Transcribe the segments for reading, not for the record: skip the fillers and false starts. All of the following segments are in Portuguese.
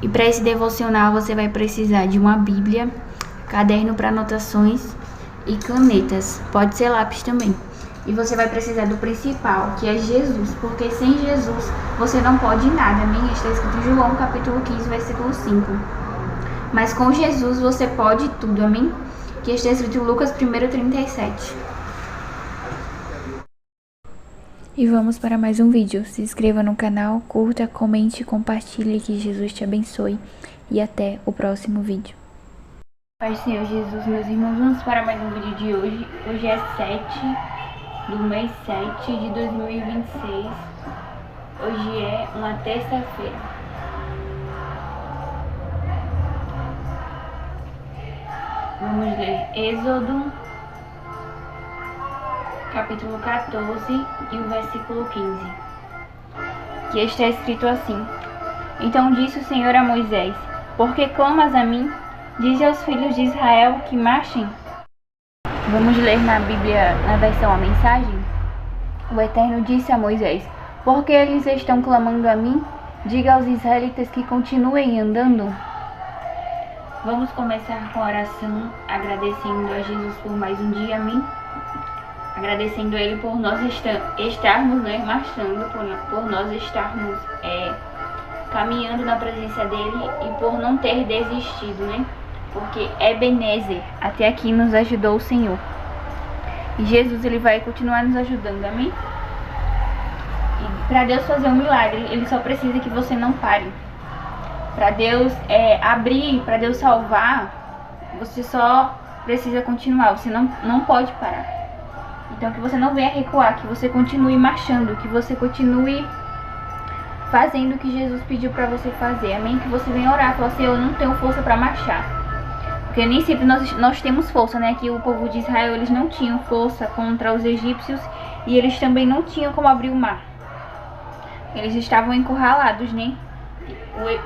E para esse devocional você vai precisar de uma Bíblia, caderno para anotações e canetas. Pode ser lápis também. E você vai precisar do principal, que é Jesus, porque sem Jesus você não pode nada, amém? Está escrito em João capítulo 15, versículo 5. Mas com Jesus você pode tudo, amém? Que está escrito em Lucas 1:37. E vamos para mais um vídeo. Se inscreva no canal, curta, comente, compartilhe, que Jesus te abençoe. E até o próximo vídeo. Pai do Senhor Jesus, meus irmãos, vamos para mais um vídeo de hoje. Hoje é 7 do mês 7 de 2026. Hoje é uma terça-feira. Vamos ler Êxodo, capítulo 14 e o versículo 15. Que está escrito assim: Então disse o Senhor a Moisés: Por que clamas a mim? Diz aos filhos de Israel que marchem. Vamos ler na Bíblia, na versão A Mensagem. O Eterno disse a Moisés: Por que eles estão clamando a mim? Diga aos israelitas que continuem andando. Vamos começar com a oração, agradecendo a Jesus por mais um dia, amém? Agradecendo a Ele por nós estarmos marchando, por nós estarmos caminhando na presença dEle e por não ter desistido, Porque Ebenezer, até aqui nos ajudou o Senhor. E Jesus, Ele vai continuar nos ajudando, amém? E para Deus fazer um milagre, Ele só precisa que você não pare. Para Deus abrir, para Deus salvar, você só precisa continuar, você não pode parar. Então que você não venha recuar, que você continue marchando, que você continue fazendo o que Jesus pediu para você fazer, amém? Que você venha orar, falar assim: eu não tenho força para marchar. Porque nem sempre nós temos força, Que o povo de Israel, eles não tinham força contra os egípcios e eles também não tinham como abrir o mar. Eles estavam encurralados,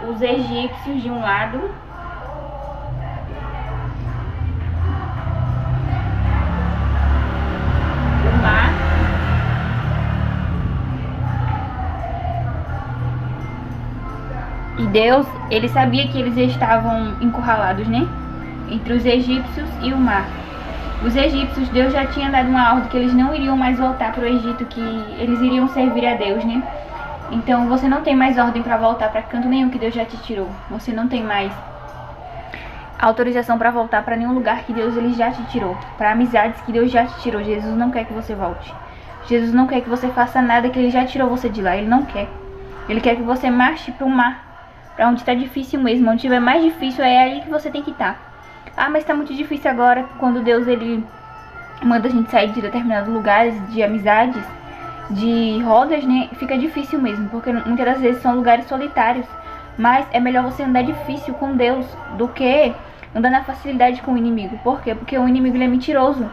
Os egípcios de um lado, o mar, e Deus, Ele sabia que eles estavam encurralados, Entre os egípcios e o mar. Os egípcios, Deus já tinha dado uma ordem que eles não iriam mais voltar para o Egito, que eles iriam servir a Deus, Então você não tem mais ordem para voltar para canto nenhum que Deus já te tirou. Você não tem mais autorização para voltar para nenhum lugar que Deus ele já te tirou. Para amizades que Deus já te tirou. Jesus não quer que você volte. Jesus não quer que você faça nada que Ele já tirou você de lá. Ele não quer. Ele quer que você marche para o mar. Para onde está difícil mesmo. Onde estiver mais difícil é aí que você tem que estar. Ah, mas está muito difícil agora. Quando Deus ele manda a gente sair de determinados lugares, de amizades, de rodas, fica difícil mesmo, porque muitas das vezes são lugares solitários, mas é melhor você andar difícil com Deus do que andar na facilidade com o inimigo. Por quê? Porque o inimigo ele é mentiroso.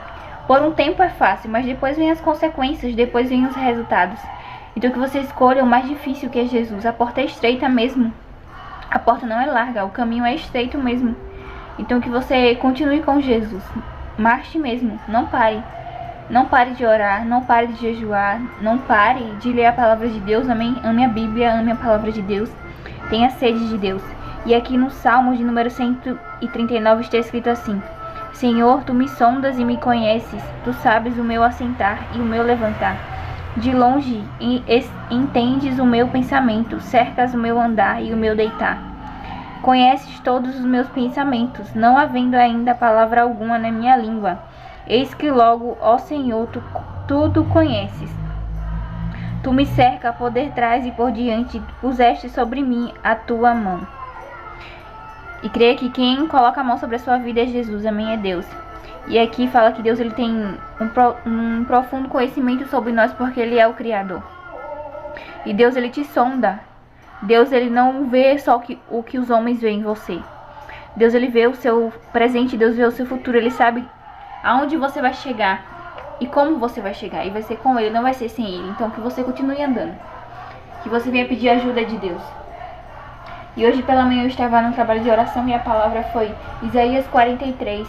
Por um tempo é fácil, mas depois vem as consequências, depois vem os resultados. Então que você escolha o mais difícil, que é Jesus. A porta é estreita mesmo, a porta não é larga, o caminho é estreito mesmo. Então que você continue com Jesus, marche mesmo, não pare. Não pare de orar, não pare de jejuar, não pare de ler a palavra de Deus, amém? Ame a Bíblia, ame a palavra de Deus, tenha sede de Deus. E aqui no Salmo de número 139 está escrito assim: Senhor, Tu me sondas e me conheces, Tu sabes o meu assentar e o meu levantar. De longe entendes o meu pensamento, cercas o meu andar e o meu deitar. Conheces todos os meus pensamentos, não havendo ainda palavra alguma na minha língua. Eis que logo, ó Senhor, Tu tudo conheces. Tu me cerca por detrás e por diante, puseste sobre mim a Tua mão. E creia que quem coloca a mão sobre a sua vida é Jesus, amém, é Deus. E aqui fala que Deus ele tem um profundo conhecimento sobre nós, porque Ele é o Criador. E Deus ele te sonda. Deus ele não vê só o que os homens veem em você. Deus ele vê o seu presente, Deus vê o seu futuro, Ele sabe aonde você vai chegar e como você vai chegar. E vai ser com Ele, não vai ser sem Ele. Então que você continue andando. Que você venha pedir ajuda de Deus. E hoje pela manhã eu estava no trabalho de oração e a palavra foi Isaías 43,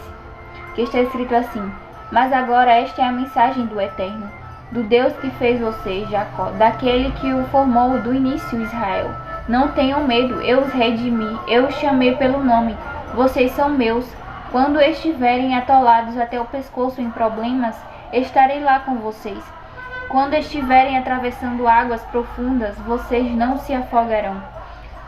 que está escrito assim: Mas agora esta é a mensagem do Eterno, do Deus que fez você, Jacó, daquele que o formou do início, Israel. Não tenham medo, eu os redimi, eu os chamei pelo nome, vocês são meus. Quando estiverem atolados até o pescoço em problemas, estarei lá com vocês. Quando estiverem atravessando águas profundas, vocês não se afogarão.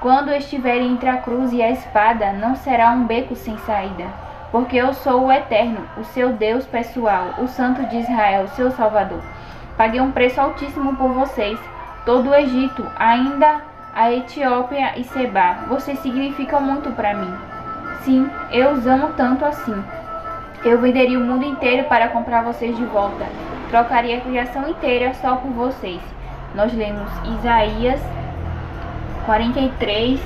Quando estiverem entre a cruz e a espada, não será um beco sem saída. Porque eu sou o Eterno, o seu Deus pessoal, o Santo de Israel, seu Salvador. Paguei um preço altíssimo por vocês, todo o Egito, ainda a Etiópia e Seba. Vocês significam muito para mim. Sim, eu os amo tanto assim. Eu venderia o mundo inteiro para comprar vocês de volta. Trocaria a criação inteira só por vocês. Nós lemos Isaías 43,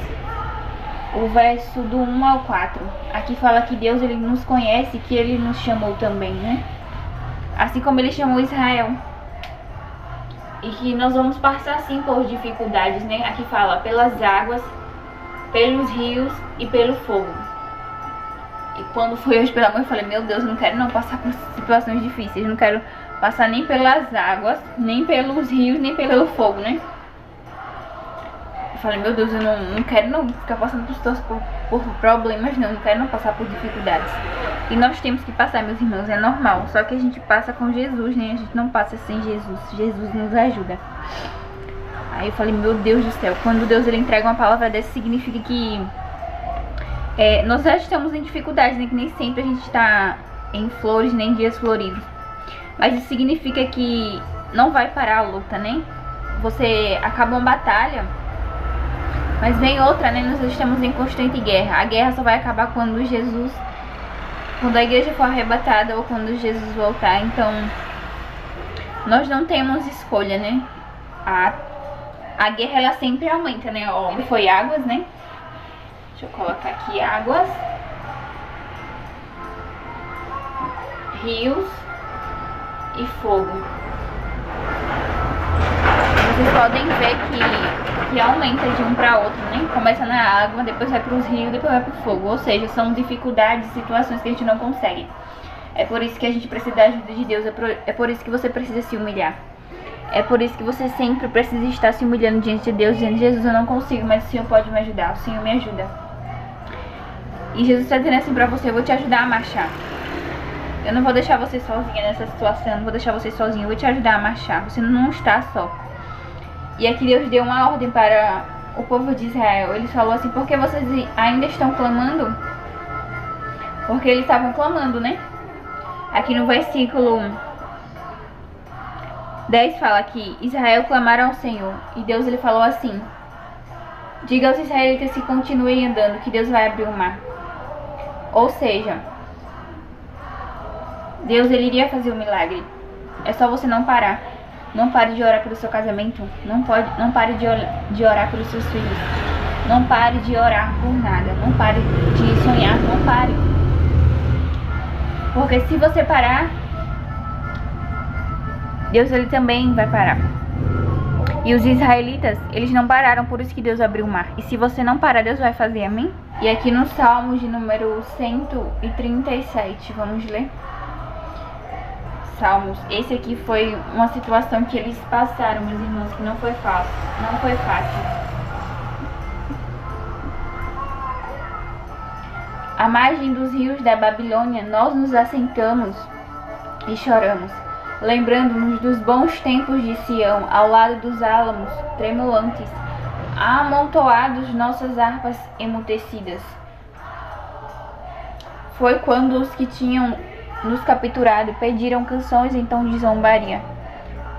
o verso do 1 ao 4. Aqui fala que Deus ele nos conhece, que ele nos chamou também, né? Assim como ele chamou Israel. E que nós vamos passar sim por dificuldades, né? Aqui fala pelas águas, pelos rios e pelo fogo. E quando foi hoje pela manhã eu falei, meu Deus, não quero não passar por situações difíceis. Não quero passar nem pelas águas, nem pelos rios, nem pelo fogo, né? Eu falei, meu Deus, eu não quero não ficar passando por problemas, não quero não passar por dificuldades. E nós temos que passar, meus irmãos, é normal. Só que a gente passa com Jesus, né? A gente não passa sem Jesus. Jesus nos ajuda. Aí eu falei, meu Deus do céu, quando Deus ele entrega uma palavra dessa, significa que nós já estamos em dificuldades, né? Que nem sempre a gente está em flores, nem dias floridos. Mas isso significa que não vai parar a luta, né? Você acaba uma batalha, mas vem outra, né? Nós estamos em constante guerra. A guerra só vai acabar quando a igreja for arrebatada ou quando Jesus voltar. Então, nós não temos escolha, né? A guerra, ela sempre aumenta, né? Ó, foi águas, né? Deixa eu colocar aqui águas, rios e fogo. Vocês podem ver que aumenta de um para outro, né? Começa na água, depois vai para os rios, depois vai para o fogo. Ou seja, são dificuldades, situações que a gente não consegue. É por isso que a gente precisa da ajuda de Deus. É por isso que você precisa se humilhar. É por isso que você sempre precisa estar se humilhando diante de Deus, dizendo, Jesus, eu não consigo, mas o Senhor pode me ajudar. O Senhor me ajuda. E Jesus está dizendo assim para você, eu vou te ajudar a marchar. Eu não vou deixar você sozinha nessa situação, eu não vou deixar você sozinho, eu vou te ajudar a marchar. Você não está só. E aqui Deus deu uma ordem para o povo de Israel. Ele falou assim, por que vocês ainda estão clamando? Porque eles estavam clamando, né? Aqui no versículo 10 fala que Israel clamaram ao Senhor. E Deus ele falou assim, diga aos israelitas que continuem andando, que Deus vai abrir o mar. Ou seja, Deus ele iria fazer o milagre. É só você não parar. Não pare de orar pelo seu casamento. Não pare de orar pelos seus filhos. Não pare de orar por nada. Não pare de sonhar. Não pare. Porque se você parar, Deus ele também vai parar. E os israelitas, eles não pararam, por isso que Deus abriu o mar. E se você não parar, Deus vai fazer, amém? E aqui no Salmos de número 137, vamos ler. Salmos, esse aqui foi uma situação que eles passaram, meus irmãos, que não foi fácil. Não foi fácil. À margem dos rios da Babilônia, nós nos assentamos e choramos, lembrando-nos dos bons tempos de Sião, ao lado dos álamos tremulantes, amontoados nossas harpas emutecidas. Foi quando os que tinham nos capturado pediram canções em tom de zombaria.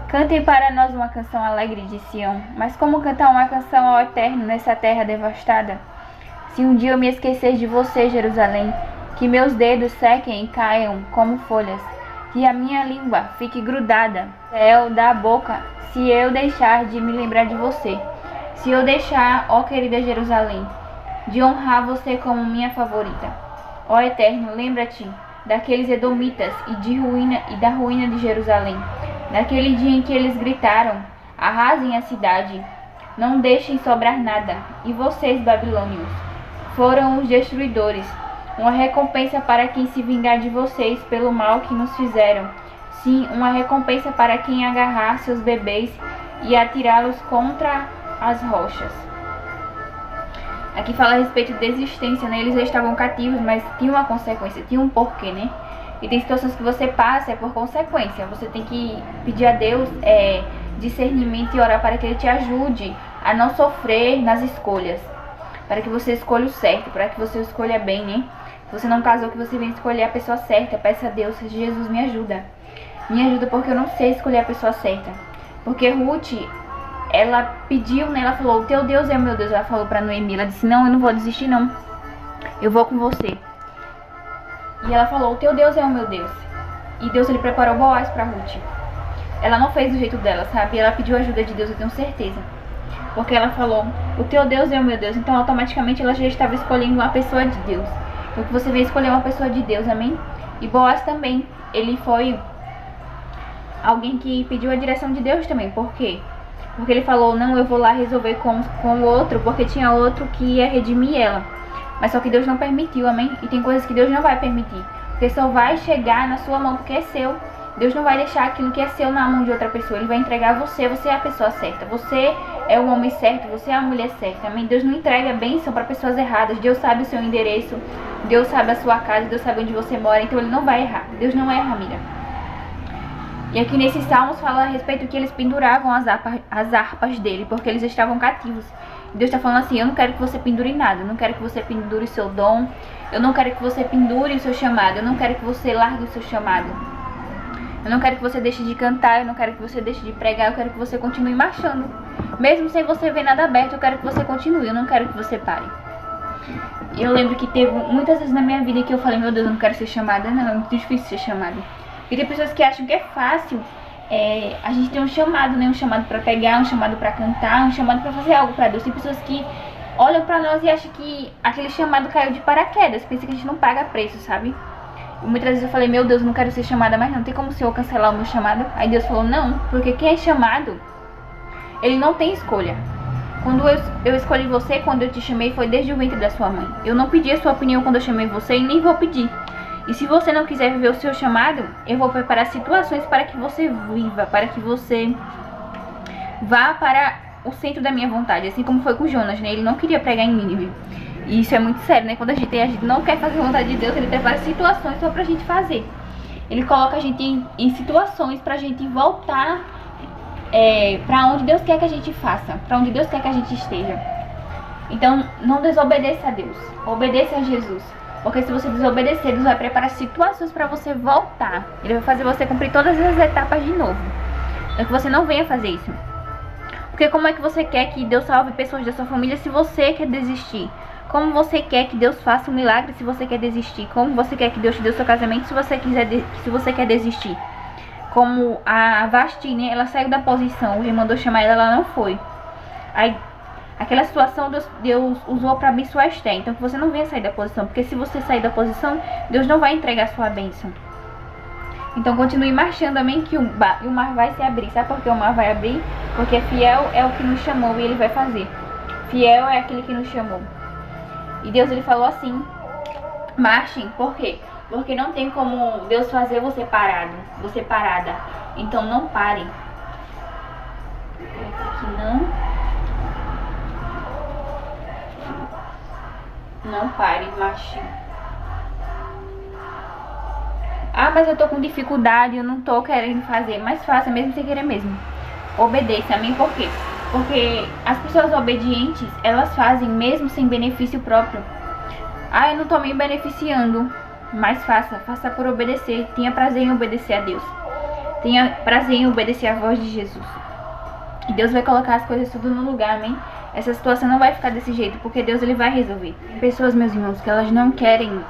Cantem para nós uma canção alegre de Sião. Mas como cantar uma canção ao Eterno nessa terra devastada? Se um dia eu me esquecer de você, Jerusalém, que meus dedos sequem e caiam como folhas, que a minha língua fique grudada no céu da boca, se eu deixar de me lembrar de você, se eu deixar, ó querida Jerusalém, de honrar você como minha favorita. Ó Eterno, lembra-te daqueles edomitas e da ruína de Jerusalém, naquele dia em que eles gritaram, arrasem a cidade, não deixem sobrar nada, e vocês, babilônios, foram os destruidores, uma recompensa para quem se vingar de vocês pelo mal que nos fizeram, sim, uma recompensa para quem agarrar seus bebês e atirá-los contra as rochas. Aqui fala a respeito de desistência, né? Eles já estavam cativos, mas tinha uma consequência, tinha um porquê, né? E tem situações que você passa é por consequência. Você tem que pedir a Deus discernimento e orar para que Ele te ajude a não sofrer nas escolhas. Para que você escolha o certo, para que você escolha bem, né? Se você não casou, que você venha escolher a pessoa certa. Peça a Deus, Jesus, me ajuda. Me ajuda porque eu não sei escolher a pessoa certa. Porque Ruth, ela pediu, né? Ela falou, o teu Deus é o meu Deus. Ela falou para Noemi, ela disse, não, eu não vou desistir não. Eu vou com você. E ela falou, o teu Deus é o meu Deus. E Deus, ele preparou Boaz para Ruth. Ela não fez do jeito dela, sabe? Ela pediu ajuda de Deus, eu tenho certeza. Porque ela falou, o teu Deus é o meu Deus. Então automaticamente ela já estava escolhendo uma pessoa de Deus. Então que você veio escolher uma pessoa de Deus, amém? E Boaz também, ele foi alguém que pediu a direção de Deus também. Por quê? Porque ele falou, não, eu vou lá resolver com o outro, porque tinha outro que ia redimir ela. Mas só que Deus não permitiu, amém? E tem coisas que Deus não vai permitir. Porque só vai chegar na sua mão porque é seu. Deus não vai deixar aquilo que é seu na mão de outra pessoa. Ele vai entregar você, você é a pessoa certa. Você é o homem certo, você é a mulher certa, amém? Deus não entrega bênção para pessoas erradas. Deus sabe o seu endereço, Deus sabe a sua casa, Deus sabe onde você mora. Então Ele não vai errar. Deus não erra, amiga. E aqui nesses salmos fala a respeito que eles penduravam as harpas dele, porque eles estavam cativos. Deus está falando assim, eu não quero que você pendure nada, eu não quero que você pendure o seu dom, eu não quero que você pendure o seu chamado, eu não quero que você largue o seu chamado. Eu não quero que você deixe de cantar, eu não quero que você deixe de pregar, eu quero que você continue marchando. Mesmo sem você ver nada aberto, eu quero que você continue, eu não quero que você pare. Eu lembro que teve muitas vezes na minha vida que eu falei, meu Deus, eu não quero ser chamada, não, é muito difícil ser chamada. E tem pessoas que acham que é fácil a gente ter um chamado, né? Um chamado pra pregar, um chamado pra cantar, um chamado pra fazer algo pra Deus. Tem pessoas que olham pra nós e acham que aquele chamado caiu de paraquedas, pensa que a gente não paga preço, sabe? E muitas vezes eu falei, meu Deus, eu não quero ser chamada mais não, tem como o Senhor cancelar o meu chamado? Aí Deus falou, não, porque quem é chamado, ele não tem escolha. Quando eu escolhi você, quando eu te chamei, foi desde o ventre da sua mãe. Eu não pedi a sua opinião quando eu chamei você e nem vou pedir. E se você não quiser viver o seu chamado, eu vou preparar situações para que você viva, para que você vá para o centro da minha vontade. Assim como foi com Jonas, né? Ele não queria pregar em Nínive. E isso é muito sério, né? Quando a gente não quer fazer a vontade de Deus, Ele prepara situações só pra gente fazer. Ele coloca a gente em situações pra gente voltar pra onde Deus quer que a gente faça, pra onde Deus quer que a gente esteja. Então, não desobedeça a Deus, obedeça a Jesus. Porque se você desobedecer, Deus vai preparar situações para você voltar. Ele vai fazer você cumprir todas as etapas de novo. Então que você não venha fazer isso. Porque como é que você quer que Deus salve pessoas da sua família se você quer desistir? Como você quer que Deus faça um milagre se você quer desistir? Como você quer que Deus te dê o seu casamento se você quer desistir? Como a Vasti, né? Ela saiu da posição, o rei mandou chamar ela, ela não foi. Aí aquela situação Deus usou para abençoar Esther. Então que você não venha sair da posição. Porque se você sair da posição, Deus não vai entregar a sua bênção. Então continue marchando, amém? Que o mar vai se abrir. Sabe por que o mar vai abrir? Porque fiel é o que nos chamou e Ele vai fazer. Fiel é aquele que nos chamou. E Deus, Ele falou assim, marchem. Por quê? Porque não tem como Deus fazer você parada. Então não parem. Aqui não pare, marche. Ah, mas eu tô com dificuldade, eu não tô querendo fazer. Mas faça mesmo sem querer mesmo. Obedeça, amém? Por quê? Porque as pessoas obedientes, elas fazem mesmo sem benefício próprio. Ah, eu não tô me beneficiando. Mas faça por obedecer. Tenha prazer em obedecer a Deus. Tenha prazer em obedecer a voz de Jesus. E Deus vai colocar as coisas tudo no lugar, amém? Essa situação não vai ficar desse jeito, porque Deus, Ele vai resolver. Pessoas, meus irmãos, que elas não querem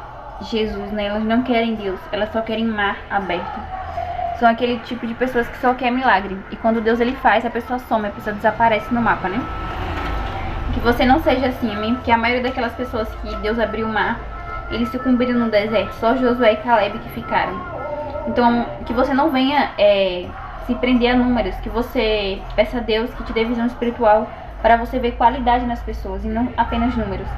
Jesus, né? Elas não querem Deus, elas só querem mar aberto. São aquele tipo de pessoas que só quer milagre. E quando Deus, Ele faz, a pessoa some, a pessoa desaparece no mapa, né? Que você não seja assim, amém? Porque a maioria daquelas pessoas que Deus abriu o mar, eles sucumbiram no deserto. Só Josué e Caleb que ficaram. Então, que você não venha se prender a números. Que você peça a Deus que te dê visão espiritual para você ver qualidade nas pessoas e não apenas números.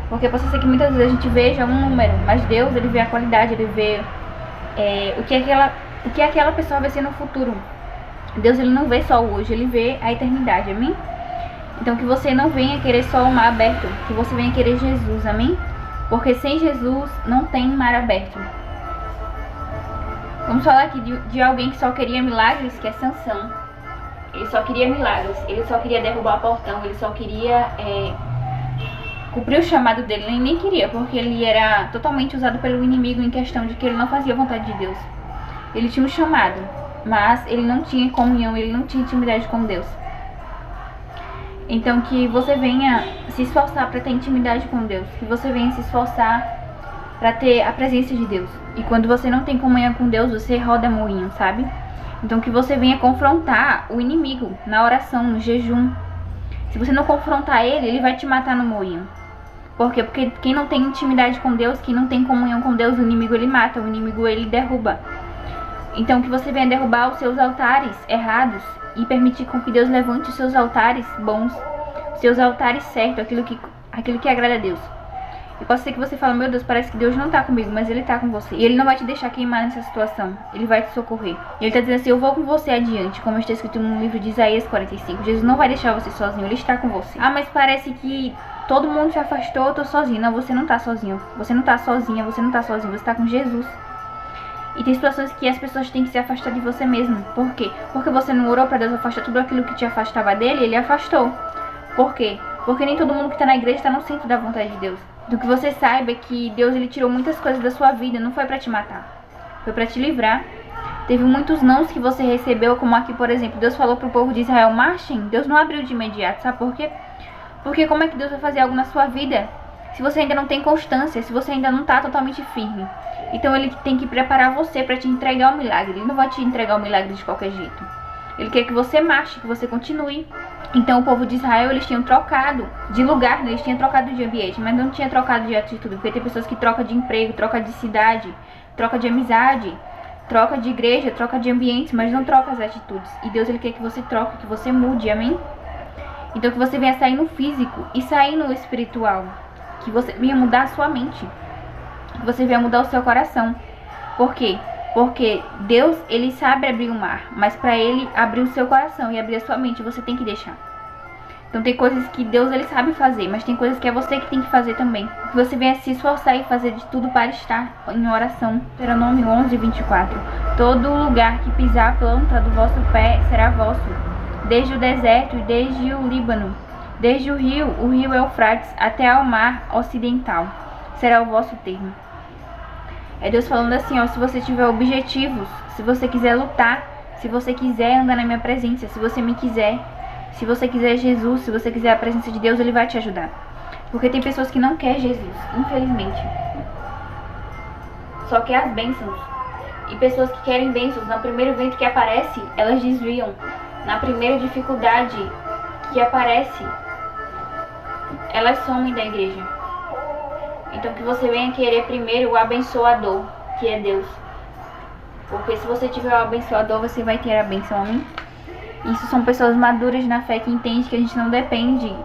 Porque pode ser que muitas vezes a gente veja um número, mas Deus, Ele vê a qualidade, Ele vê o que aquela pessoa vai ser no futuro. Deus, Ele não vê só o hoje, Ele vê a eternidade, amém? Então que você não venha querer só o mar aberto, que você venha querer Jesus, amém? Porque sem Jesus não tem mar aberto. Vamos falar aqui de alguém que só queria milagres, que é Sansão. Ele só queria milagres, ele só queria derrubar o portão, ele só queria cumprir o chamado dele. Ele nem queria, porque ele era totalmente usado pelo inimigo em questão de que ele não fazia a vontade de Deus. Ele tinha um chamado, mas ele não tinha comunhão, ele não tinha intimidade com Deus. Então que você venha se esforçar para ter intimidade com Deus, que você venha se esforçar para ter a presença de Deus. E quando você não tem comunhão com Deus, você roda moinho, sabe? Então que você venha confrontar o inimigo na oração, no jejum. Se você não confrontar ele, ele vai te matar no moinho. Por quê? Porque quem não tem intimidade com Deus, quem não tem comunhão com Deus, o inimigo ele mata, o inimigo ele derruba. Então que você venha derrubar os seus altares errados e permitir com que Deus levante os seus altares bons, os seus altares certos, aquilo que agrada a Deus. E pode ser que você fale, meu Deus, parece que Deus não tá comigo, mas Ele tá com você. E Ele não vai te deixar queimar nessa situação. Ele vai te socorrer. E Ele tá dizendo assim, eu vou com você adiante, como está escrito no livro de Isaías 45. Jesus não vai deixar você sozinho, Ele está com você. Ah, mas parece que todo mundo te afastou, eu tô sozinho. Não, você não tá sozinho. Você não tá sozinha, você não tá sozinho, você tá com Jesus. E tem situações que as pessoas têm que se afastar de você mesmo. Por quê? Porque você não orou pra Deus afastar tudo aquilo que te afastava dele, Ele afastou. Por quê? Porque nem todo mundo que tá na igreja tá no centro da vontade de Deus. Do que você saiba que Deus ele tirou muitas coisas da sua vida, não foi pra te matar, foi pra te livrar. Teve muitos nãos que você recebeu, como aqui, por exemplo, Deus falou pro povo de Israel, marchem. Deus não abriu de imediato, sabe por quê? Porque como é que Deus vai fazer algo na sua vida se você ainda não tem constância, se você ainda não tá totalmente firme? Então Ele tem que preparar você pra te entregar o milagre. Ele não vai te entregar o milagre de qualquer jeito. Ele quer que você marche, que você continue. Então o povo de Israel, eles tinham trocado de lugar, né? Eles tinham trocado de ambiente, mas não tinha trocado de atitude. Porque tem pessoas que trocam de emprego, trocam de cidade, trocam de amizade, troca de igreja, troca de ambientes, mas não troca as atitudes. E Deus ele quer que você troque, que você mude, amém? Então que você venha sair no físico e sair no espiritual. Que você venha mudar a sua mente. Que você venha mudar o seu coração. Por quê? Porque Deus, ele sabe abrir o mar, mas para ele abrir o seu coração e abrir a sua mente, você tem que deixar. Então tem coisas que Deus, ele sabe fazer, mas tem coisas que é você que tem que fazer também. Que você venha se esforçar e fazer de tudo para estar em oração. Deuteronômio 11:24. Todo lugar que pisar a planta do vosso pé será vosso, desde o deserto e desde o Líbano, desde o rio Eufrates, até ao mar ocidental, será o vosso termo. É Deus falando assim, ó, se você tiver objetivos, se você quiser lutar, se você quiser andar na minha presença, se você me quiser, se você quiser Jesus, se você quiser a presença de Deus, Ele vai te ajudar. Porque tem pessoas que não querem Jesus, infelizmente. Só quer as bênçãos. E pessoas que querem bênçãos, no primeiro vento que aparece, elas desviam. Na primeira dificuldade que aparece, elas somem da igreja. Então que você venha querer primeiro o abençoador, que é Deus. Porque se você tiver o abençoador, você vai ter a benção, amém? Isso são pessoas maduras na fé que entendem que a gente não depende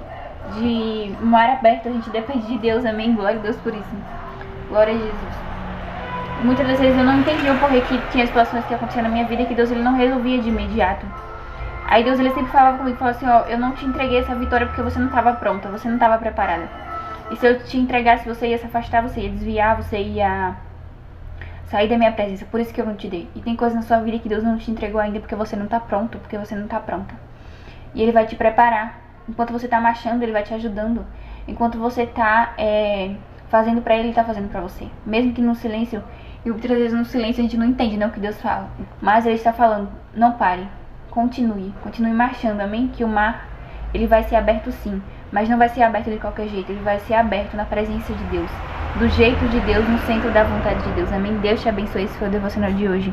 de mar aberto, a gente depende de Deus, amém? Glória a Deus por isso. Glória a Jesus. Muitas das vezes eu não entendi o porquê que tinha situações que aconteciam na minha vida que Deus ele não resolvia de imediato. Aí Deus ele sempre falava comigo, falava assim, ó, eu não te entreguei essa vitória porque você não estava pronta, você não estava preparada. E se eu te entregasse, você ia se afastar, você ia desviar, você ia sair da minha presença. Por isso que eu não te dei. E tem coisas na sua vida que Deus não te entregou ainda porque você não tá pronto, porque você não tá pronta. E Ele vai te preparar. Enquanto você tá marchando, Ele vai te ajudando. Enquanto você tá fazendo pra Ele tá fazendo pra você. Mesmo que no silêncio, e muitas vezes no silêncio a gente não entende, né, o que Deus fala. Mas Ele está falando, não pare, continue marchando, amém? Que o mar, ele vai ser aberto sim. Mas não vai ser aberto de qualquer jeito, ele vai ser aberto na presença de Deus, do jeito de Deus, no centro da vontade de Deus, amém? Deus te abençoe, esse foi o devocional de hoje.